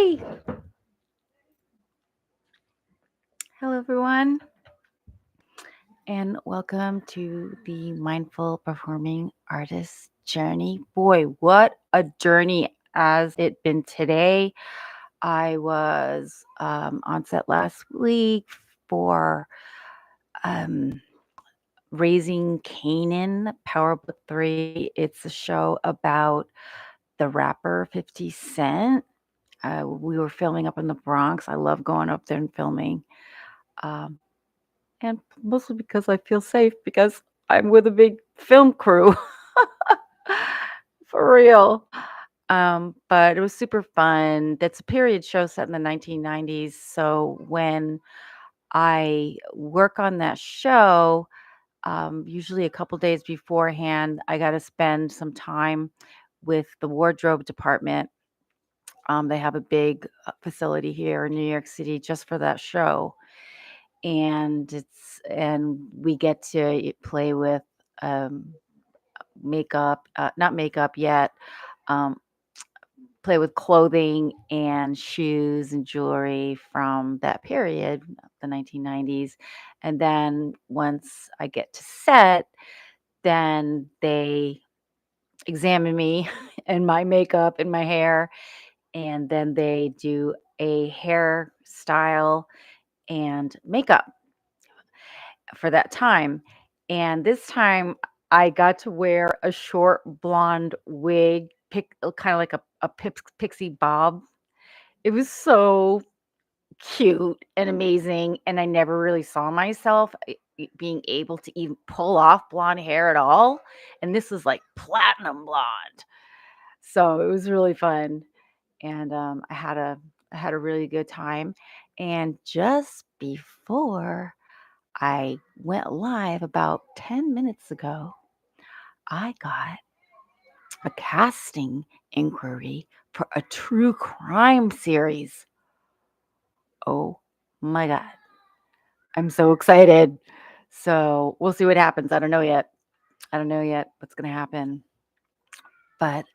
Yay! Hello, everyone, and welcome to the Mindful Performing Artist Journey. Boy, what a journey has it been today. I was on set last week for um, Raising Canaan, Power Book 3. It's a show about the rapper 50 Cent. We were filming up in the Bronx. I love going up there and filming. Um, and mostly because I feel safe because I'm with a big film crew. For real. But it was super fun. That's a period show set in the 1990s. So when I work on that show, usually a couple days beforehand, I got to spend some time with the wardrobe department. They have a big facility here in New York City just for that show. And we get to play with um, makeup, not makeup yet, um, play with clothing and shoes and jewelry from that period, the 1990s. And then once I get to set, then they examine me and my makeup and my hair, and then they do a hairstyle and makeup for that time. And this time I got to wear a short blonde wig, kind of like a pixie bob. It was so cute and amazing. And I never really saw myself being able to even pull off blonde hair at all. And this was like platinum blonde. So it was really fun. And I had a really good time. And just before I went live about 10 minutes ago, I got a casting inquiry for a true crime series. Oh my God. I'm so excited. So we'll see what happens. I don't know yet. I don't know yet what's going to happen. But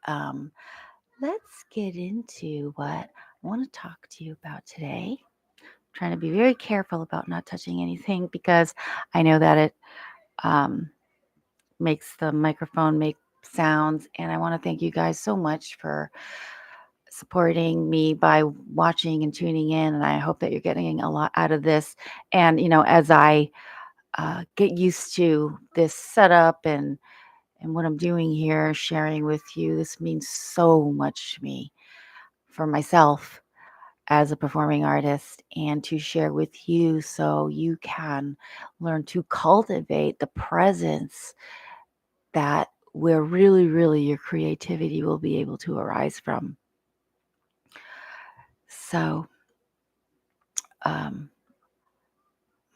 let's get into what I want to talk to you about today. I'm trying to be very careful about not touching anything because I know that it um, makes the microphone make sounds. And I want to thank you guys so much for supporting me by watching and tuning in. And I hope that you're getting a lot out of this. And, as I get used to this setup and what I'm doing here, sharing with you, this means so much to me for myself as a performing artist and to share with you so you can learn to cultivate the presence that where really, really your creativity will be able to arise from. So, um,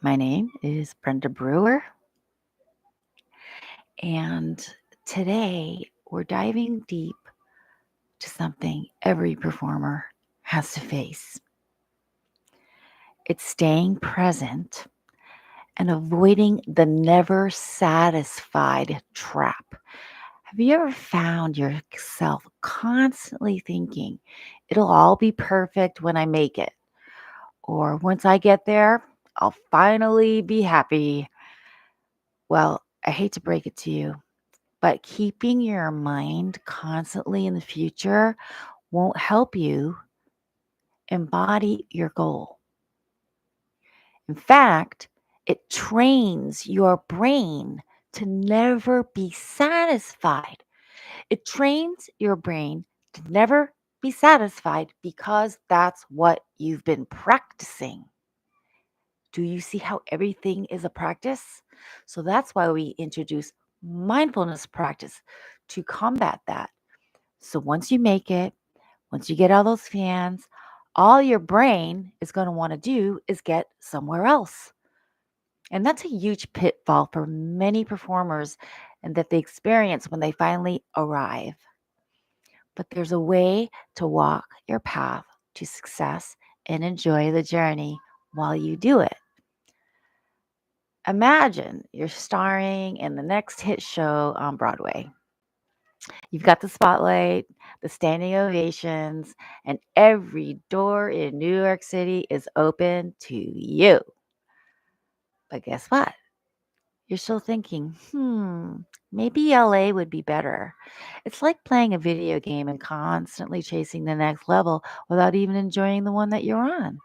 my name is Brenda Brewer, and today we're diving deep to something every performer has to face. It's staying present and avoiding the never satisfied trap. Have you ever found yourself constantly thinking, it'll all be perfect when I make it? Or once I get there, I'll finally be happy. Well, I hate to break it to you, but keeping your mind constantly in the future won't help you embody your goal. In fact, it trains your brain to never be satisfied. It trains your brain to never be satisfied because that's what you've been practicing. Do you see how everything is a practice? So that's why we introduce mindfulness practice to combat that. So once you make it, once you get all those fans, all your brain is going to want to do is get somewhere else. And that's a huge pitfall for many performers and that they experience when they finally arrive. But there's a way to walk your path to success and enjoy the journey while you do it. Imagine you're starring in the next hit show on Broadway. You've got the spotlight, the standing ovations, and every door in New York City is open to you. But guess what? You're still thinking, maybe LA would be better. It's like playing a video game and constantly chasing the next level without even enjoying the one that you're on.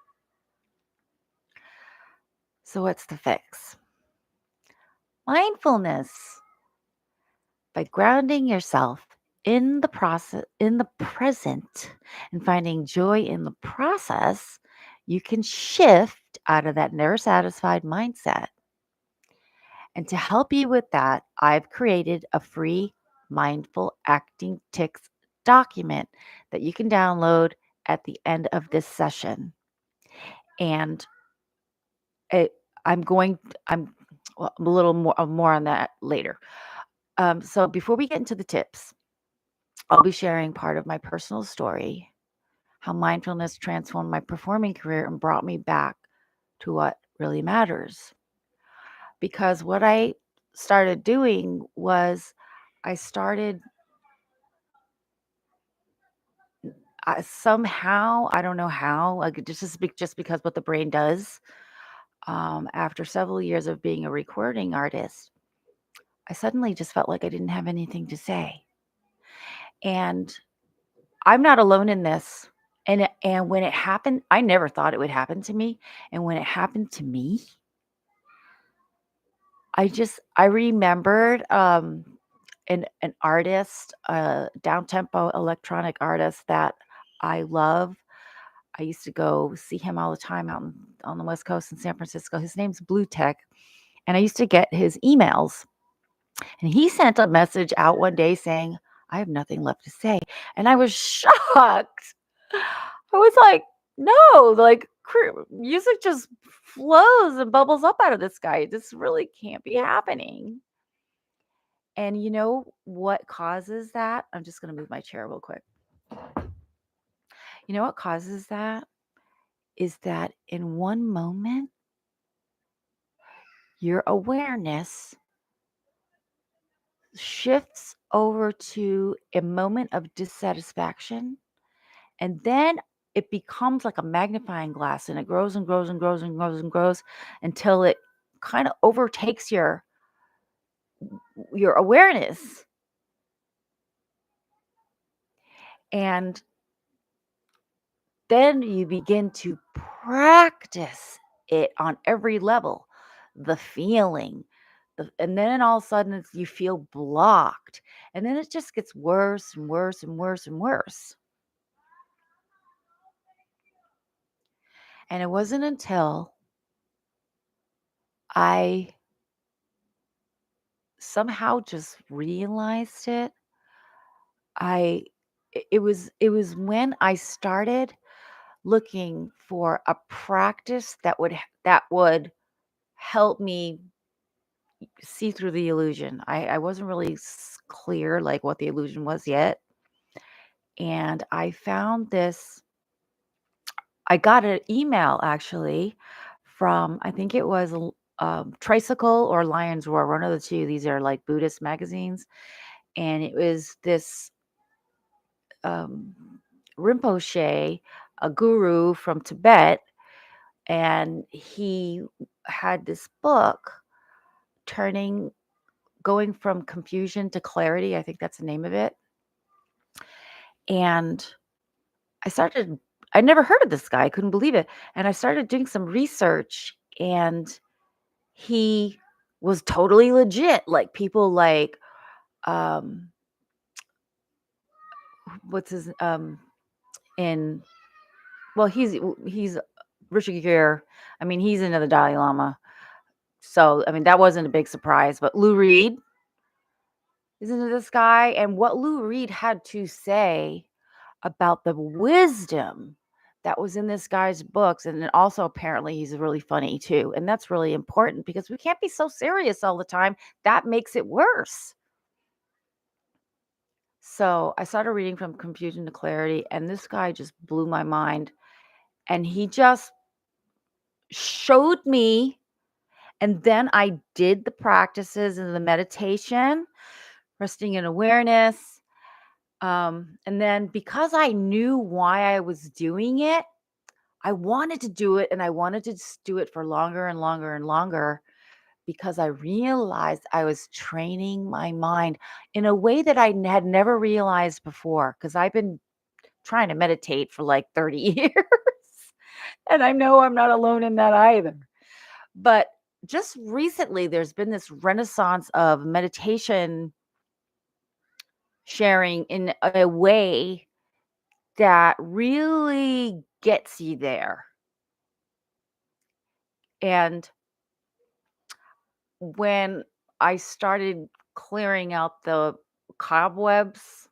So, what's the fix? Mindfulness. By grounding yourself in the process, in the present, and finding joy in the process, you can shift out of that never satisfied mindset. And to help you with that, I've created a free mindful acting tics document that you can download at the end of this session. And it, I'm going, I'm well, a little more on that later. So before we get into the tips, I'll be sharing part of my personal story, how mindfulness transformed my performing career and brought me back to what really matters. Because what I started doing was I started somehow, I don't know how, like just because what the brain does. After several years of being a recording artist, I suddenly just felt like I didn't have anything to say. And I'm not alone in this. And when it happened, I never thought it would happen to me. And when it happened to me, I remembered an artist, a down tempo electronic artist that I love. I used to go see him all the time out on the West Coast in San Francisco. His name's Blue Tech, and I used to get his emails. And he sent a message out one day saying, "I have nothing left to say." And I was shocked. I was like, "No, like music just flows and bubbles up out of this guy. This really can't be happening." And you know what causes that? I'm just going to move my chair real quick. You know what causes that? Is that in one moment, your awareness shifts over to a moment of dissatisfaction, and then it becomes like a magnifying glass, and it grows and grows and grows and grows and grows until it kind of overtakes your awareness. And then you begin to practice it on every level, the feeling, and then all of a sudden you feel blocked. And then it just gets worse and worse and worse and worse. And it wasn't until I somehow just realized it. I it was when I started looking for a practice that would help me see through the illusion. I wasn't really clear like what the illusion was yet. And I found this, I got an email actually from, I think it was Tricycle or Lion's Roar, one of the two. These are like Buddhist magazines. And it was this um, Rinpoche, a guru from Tibet. And he had this book, turning going from confusion to clarity. I think that's the name of it. And I started, I never heard of this guy. I couldn't believe it. And I started doing some research, and he was totally legit. Like people like, um, what's his, in, well, he's Richard Gere. I mean, he's into the Dalai Lama. So, I mean, that wasn't a big surprise, but Lou Reed is into this guy. And what Lou Reed had to say about the wisdom that was in this guy's books. And then also, apparently, he's really funny too. And that's really important because we can't be so serious all the time. That makes it worse. So I started reading From Confusion to Clarity, and this guy just blew my mind. And he just showed me. And then I did the practices and the meditation, resting in awareness. And then because I knew why I was doing it, I wanted to do it and I wanted to just do it for longer and longer and longer because I realized I was training my mind in a way that had never realized before because I've been trying to meditate for like 30 years. And I know I'm not alone in that either. But just recently, there's been this renaissance of meditation sharing in a way that really gets you there. And when I started clearing out the cobwebs,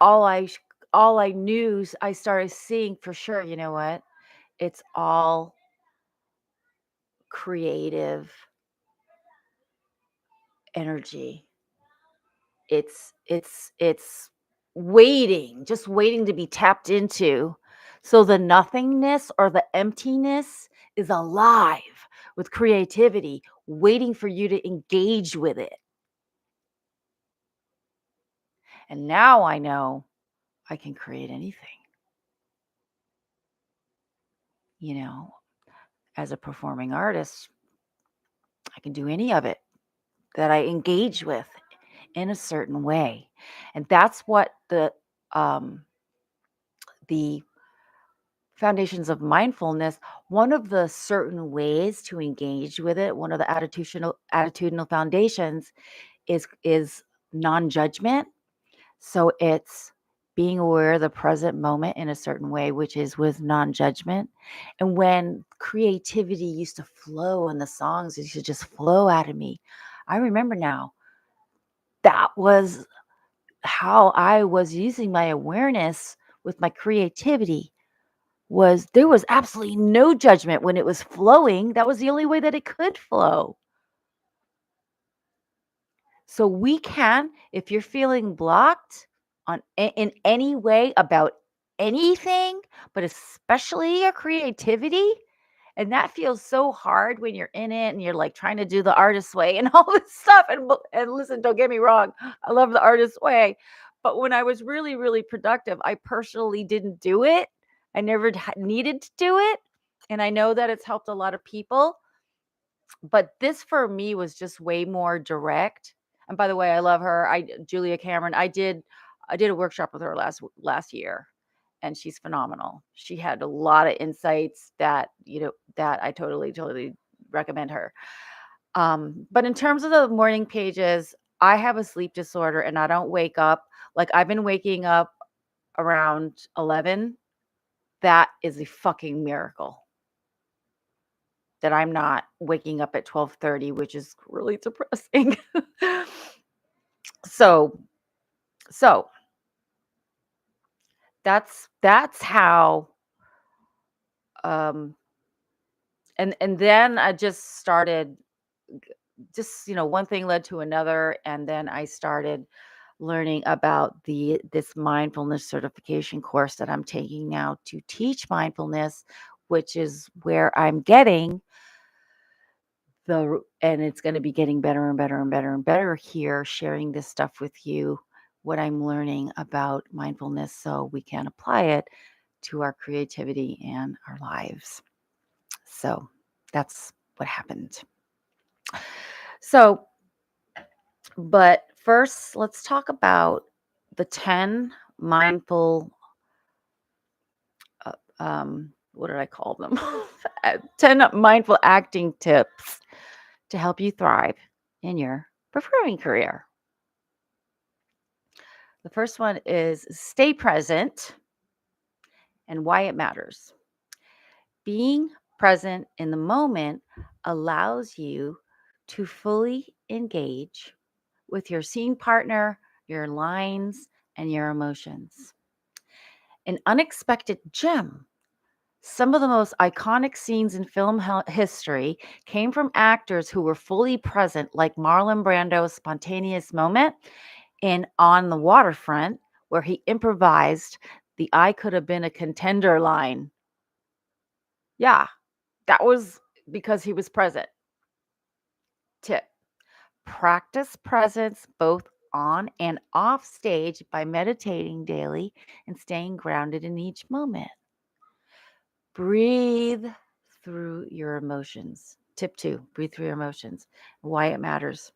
all I sh- all I knew, I started seeing for sure, you know what? It's all creative energy. It's waiting, just waiting to be tapped into. So the nothingness or the emptiness is alive with creativity, waiting for you to engage with it. And now I know I can create anything, you know, as a performing artist, I can do any of it that I engage with in a certain way. And that's what the foundations of mindfulness, one of the certain ways to engage with it, one of the attitudinal foundations is non-judgment. So it's being aware of the present moment in a certain way, which is with non-judgment. And when creativity used to flow and the songs used to just flow out of me, I remember now that was how I was using my awareness with my creativity. Was there was absolutely no judgment when it was flowing. That was the only way that it could flow. So we can, if you're feeling blocked in any way about anything, but especially your creativity, and that feels so hard when you're in it and you're like trying to do the artist way and all this stuff. And listen, don't get me wrong, I love the artist way. But when I was really, really productive, I personally didn't do it. I never needed to do it. And I know that it's helped a lot of people. But this for me was just way more direct. And by the way, I love her. Julia Cameron. I did a workshop with her last year, and she's phenomenal. She had a lot of insights that, that I totally recommend her. But in terms of the morning pages, I have a sleep disorder and I don't wake up. Like I've been waking up around 11. That is a fucking miracle that I'm not waking up at 12:30, which is really depressing. So so that's how, um and then I just started, just, one thing led to another, and then I started learning about this mindfulness certification course that I'm taking now to teach mindfulness, which is where I'm getting and it's going to be getting better and better and better and better here, sharing this stuff with you, what I'm learning about mindfulness so we can apply it to our creativity and our lives. So that's what happened. So, but first, let's talk about the 10 mindful, what did I call them? 10 mindful acting tips to help you thrive in your performing career. The first one is stay present and why it matters. Being present in the moment allows you to fully engage with your scene partner, your lines, and your emotions. An unexpected gem. Some of the most iconic scenes in film history came from actors who were fully present, like Marlon Brando's spontaneous moment in On the Waterfront, where he improvised the "I could have been a contender" line. Yeah, that was because he was present. Tip: practice presence both on and off stage by meditating daily and staying grounded in each moment. Breathe through your emotions. Tip 2, breathe through your emotions. Why it matters.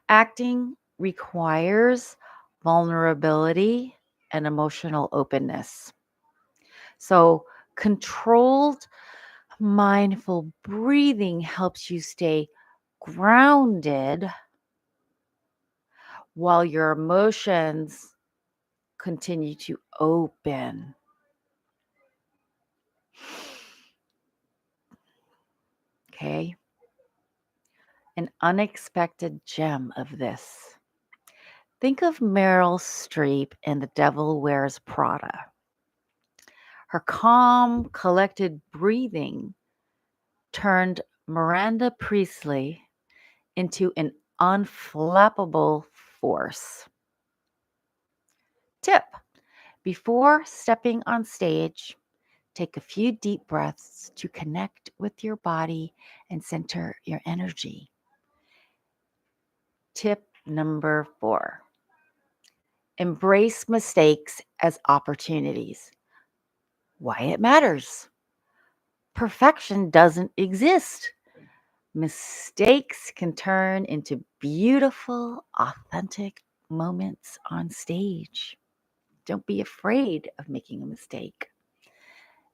Acting requires vulnerability and emotional openness. So, controlled, mindful breathing helps you stay grounded while your emotions continue to open. Okay. An unexpected gem of this. Think of Meryl Streep in The Devil Wears Prada. Her calm, collected breathing turned Miranda Priestley into an unflappable force. Tip: before stepping on stage, take a few deep breaths to connect with your body and center your energy. Tip number 4: embrace mistakes as opportunities. Why it matters. Perfection doesn't exist. Mistakes can turn into beautiful, authentic moments on stage. Don't be afraid of making a mistake.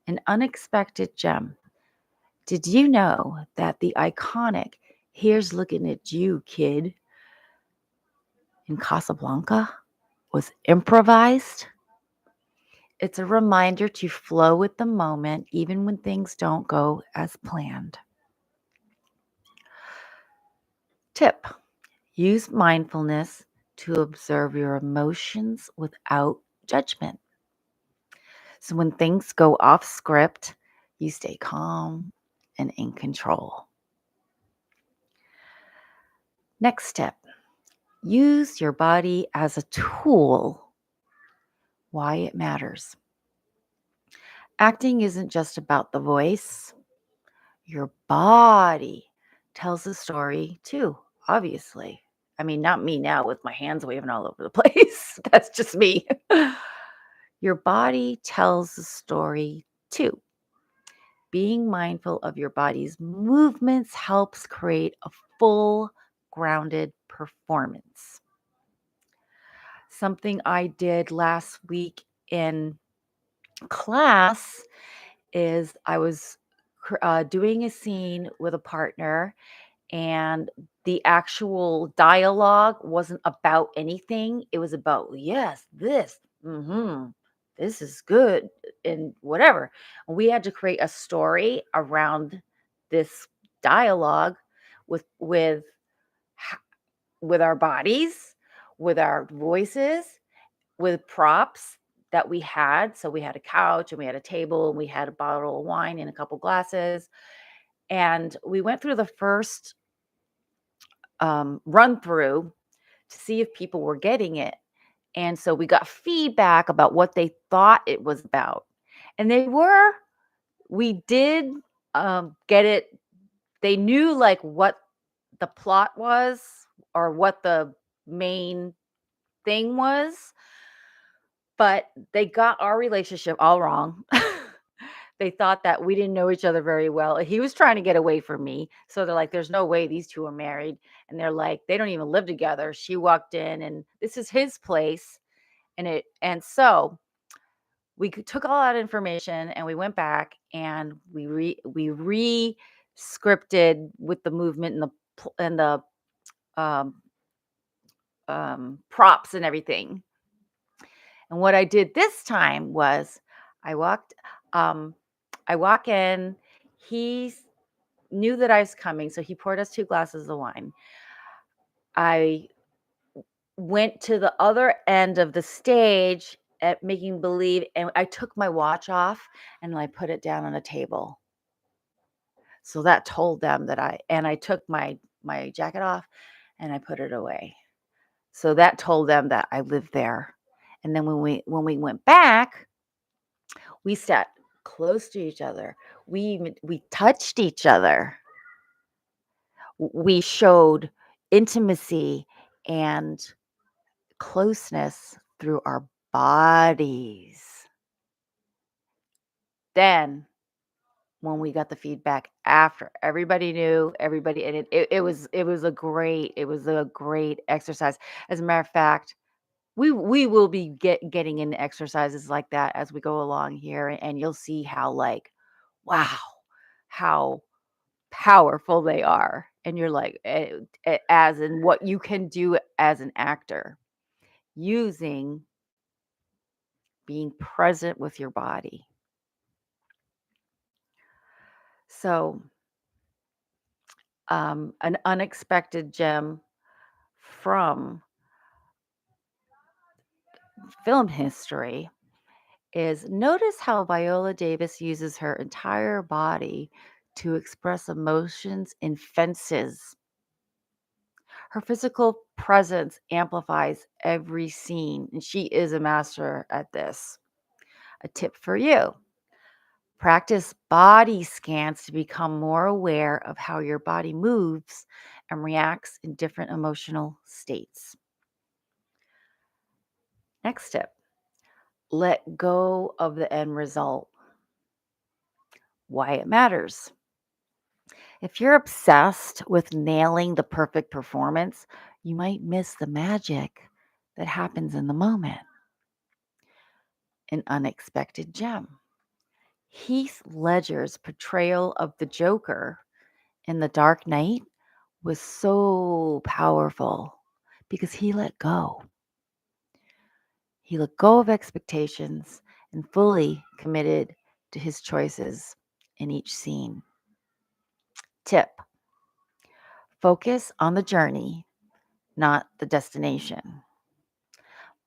An unexpected gem. Did you know that the iconic "Here's Looking at You, Kid" in Casablanca was improvised? It's a reminder to flow with the moment even when things don't go as planned. Tip: use mindfulness to observe your emotions without judgment. So when things go off script, you stay calm and in control. Next step: use your body as a tool. Why it matters. Acting isn't just about the voice. Your body tells a story too, obviously. I mean, not me now with my hands waving all over the place. That's just me. Your body tells a story too. Being mindful of your body's movements helps create a full, grounded performance. Something I did last week in class is I was doing a scene with a partner, and the actual dialogue wasn't about anything. It was about, yes, this is good, and whatever. And we had to create a story around this dialogue with with our bodies, with our voices, with props that we had. So we had a couch and we had a table and we had a bottle of wine and a couple glasses. And we went through the first run through to see if people were getting it. And so we got feedback about what they thought it was about. And we did get it. They knew like what the plot was or what the main thing was, but they got our relationship all wrong. They thought that we didn't know each other very well. He was trying to get away from me. So they're like, there's no way these two are married. And they're like, they don't even live together. She walked in and this is his place. And so we took all that information and we went back and we re-scripted with the movement and the um, props and everything. And what I did this time was I walked, I walk in, he knew that I was coming, so he poured us 2 glasses of wine. I went to the other end of the stage at making believe, and I took my watch off and I put it down on a table. So that told them that I took my jacket off and I put it away. So that told them that I lived there. And then when we went back, we sat close to each other. We touched each other. We showed intimacy and closeness through our bodies. Then when we got the feedback after everybody knew everybody and it was a great exercise. As a matter of fact, we will be getting into exercises like that as we go along here, and you'll see how like wow, how powerful they are. And you're like as in what you can do as an actor using being present with your body. So an unexpected gem from film history is notice how Viola Davis uses her entire body to express emotions in fences. Her physical presence amplifies every scene, and she is a master at this. A tip for you: practice body scans to become more aware of how your body moves and reacts in different emotional states. Next tip: let go of the end result. Why it matters. If you're obsessed with nailing the perfect performance, you might miss the magic that happens in the moment. An unexpected gem. Heath Ledger's portrayal of the Joker in The Dark Knight was so powerful because he let go. He let go of expectations and fully committed to his choices in each scene. Tip: focus on the journey, not the destination.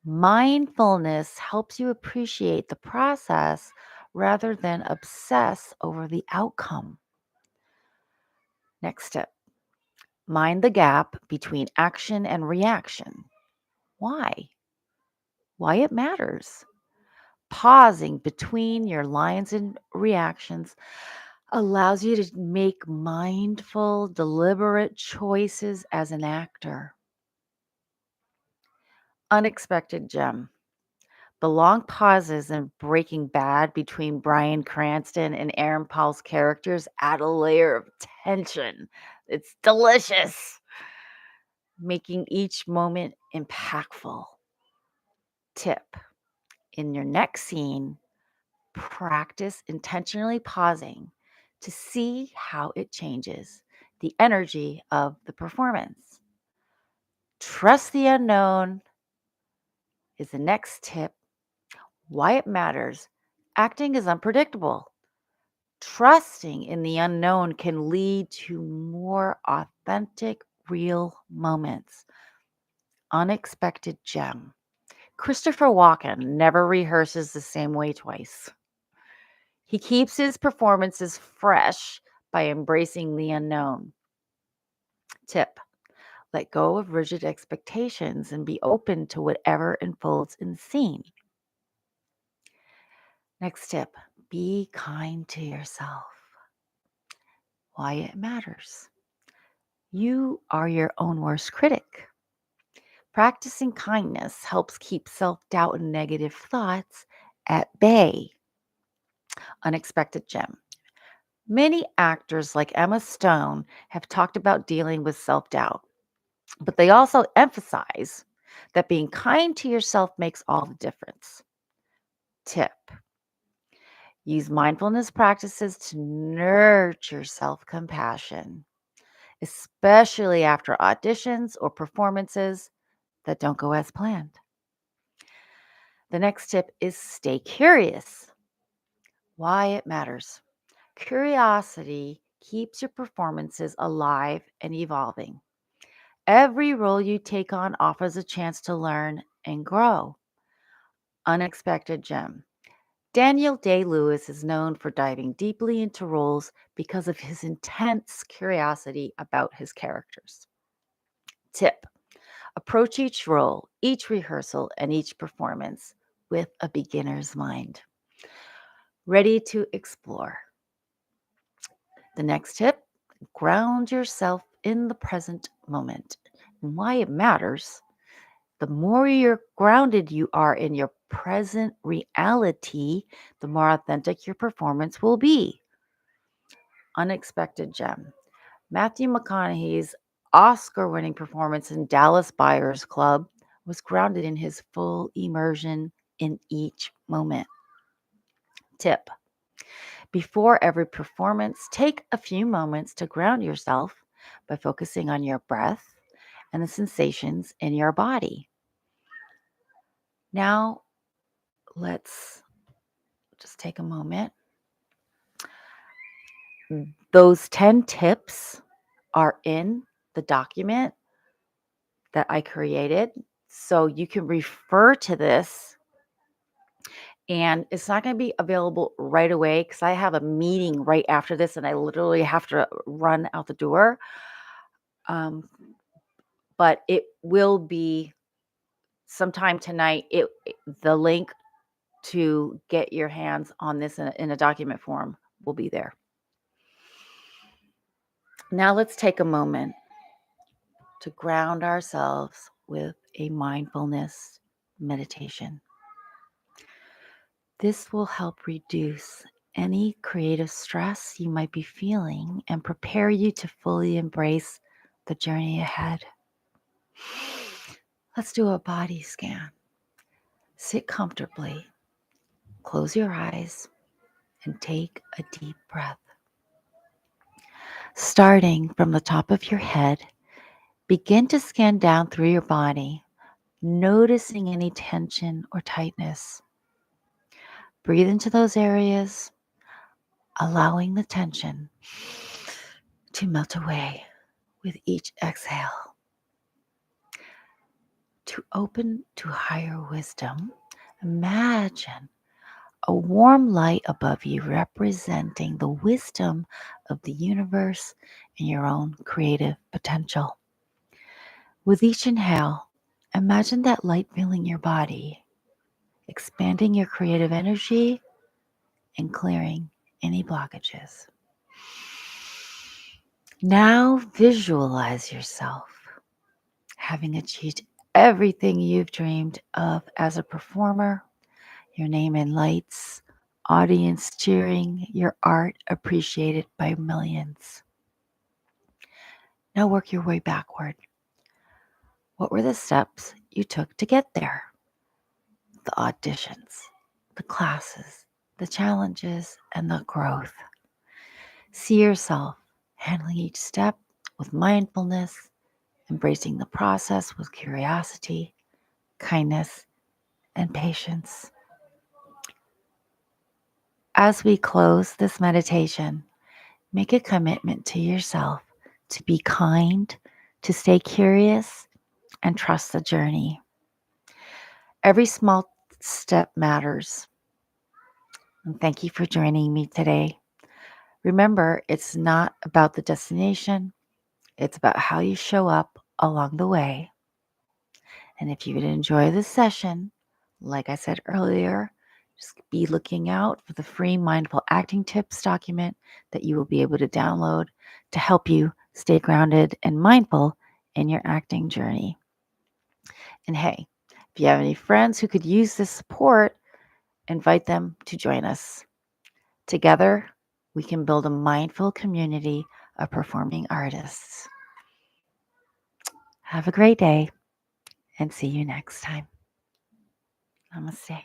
Mindfulness helps you appreciate the process rather than obsess over the outcome. Next tip: mind the gap between action and reaction. Why? Why it matters. Pausing between your lines and reactions allows you to make mindful, deliberate choices as an actor. Unexpected gem. The long pauses in Breaking Bad between Bryan Cranston and Aaron Paul's characters add a layer of tension. It's delicious, making each moment impactful. Tip: in your next scene, practice intentionally pausing to see how it changes the energy of the performance. Trust the unknown is the next tip. Why it matters. Acting is unpredictable. Trusting in the unknown can lead to more authentic, real moments. Unexpected gem. Christopher Walken never rehearses the same way twice. He keeps his performances fresh by embracing the unknown. Tip: let go of rigid expectations and be open to whatever unfolds in the scene. Next tip: be kind to yourself. Why it matters. You are your own worst critic. Practicing kindness helps keep self doubt and negative thoughts at bay. Unexpected gem. Many actors like Emma Stone have talked about dealing with self doubt, but they also emphasize that being kind to yourself makes all the difference. Tip: use mindfulness practices to nurture self compassion, especially after auditions or performances that don't go as planned. The next tip is stay curious. Why it matters. Curiosity keeps your performances alive and evolving. Every role you take on offers a chance to learn and grow. Unexpected gem. Daniel Day-Lewis is known for diving deeply into roles because of his intense curiosity about his characters. Tip: approach each role, each rehearsal, and each performance with a beginner's mind, ready to explore. The next tip: ground yourself in the present moment. And why it matters, the more you're grounded you are in your present reality, the more authentic your performance will be. Unexpected gem. Matthew McConaughey's Oscar-winning performance in Dallas Buyers Club was grounded in his full immersion in each moment. Tip: before every performance, take a few moments to ground yourself by focusing on your breath and the sensations in your body. Now, let's just take a moment. Those 10 tips are in the document that I created. So you can refer to this, and it's not going to be available right away because I have a meeting right after this and I literally have to run out the door. But it will be sometime tonight. The link to get your hands on this in a document form will be there. Now let's take a moment to ground ourselves with a mindfulness meditation. This will help reduce any creative stress you might be feeling and prepare you to fully embrace the journey ahead. Let's do a body scan. Sit comfortably, close your eyes, and take a deep breath. Starting from the top of your head, begin to scan down through your body, noticing any tension or tightness. Breathe into those areas, allowing the tension to melt away with each exhale. To open to higher wisdom, imagine a warm light above you representing the wisdom of the universe and your own creative potential. With each inhale, imagine that light filling your body, expanding your creative energy and clearing any blockages. Now visualize yourself having achieved everything you've dreamed of as a performer, your name in lights, audience cheering, your art appreciated by millions. Now work your way backward. What were the steps you took to get there? The auditions, the classes, the challenges, and the growth. See yourself handling each step with mindfulness, embracing the process with curiosity, kindness, and patience. As we close this meditation, make a commitment to yourself to be kind, to stay curious, and trust the journey. Every small step matters. And thank you for joining me today. Remember, it's not about the destination, it's about how you show up along the way. And if you would enjoy this session, like I said earlier, just be looking out for the free Mindful Acting Tips document that you will be able to download to help you stay grounded and mindful in your acting journey. And hey, if you have any friends who could use this support, invite them to join us. Together, we can build a mindful community of performing artists. Have a great day and see you next time. Namaste.